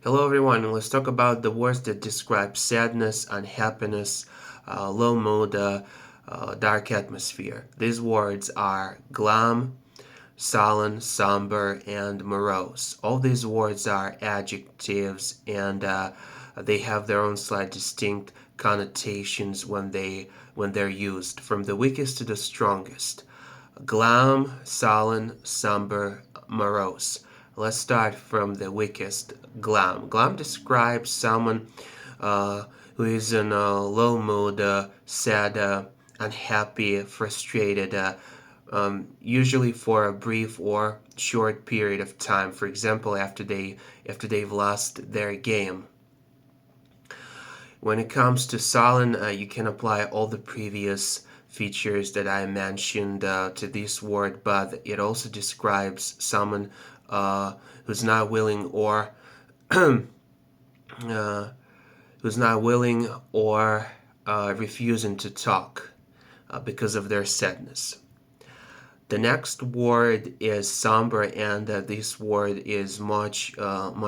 Hello everyone, let's talk about the words that describe sadness, unhappiness, low mood, dark atmosphere. These words are glum, sullen, somber, and morose. All these words are adjectives and they have their own slight distinct connotations when they're used, from the weakest to the strongest. Glum, sullen, somber, morose. Let's start from the weakest, glum. Glum describes someone uh, who is in a low mood, sad, unhappy, frustrated, usually for a brief or short period of time. For example, after they've lost their game. When it comes to Sullen, you can apply all the previous features that I mentioned to this word, but it also describes someone uh, who's not willing or uh, refusing to talk because of their sadness. The next word is somber, and this word is much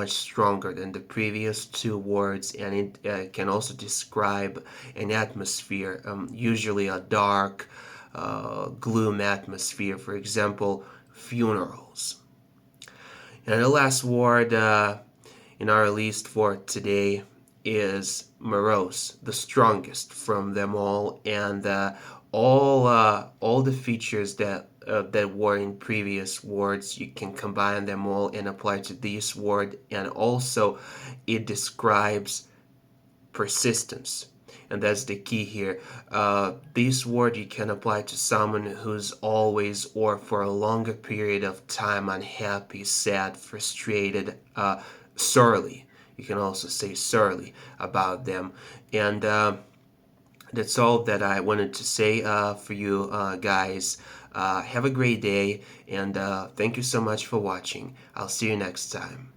stronger than the previous two words, and it can also describe an atmosphere, usually a dark, gloom atmosphere. For example, funerals. And the last word in our list for today is morose, the strongest from them all, and all the features that were in previous words, you can combine them all and apply to this word, and also it describes persistence. And that's the key here. This word you can apply to someone who's always or for a longer period of time unhappy, sad, frustrated, surly. You can also say surly about them. And that's all that I wanted to say for you guys. Have a great day, and thank you so much for watching. I'll see you next time.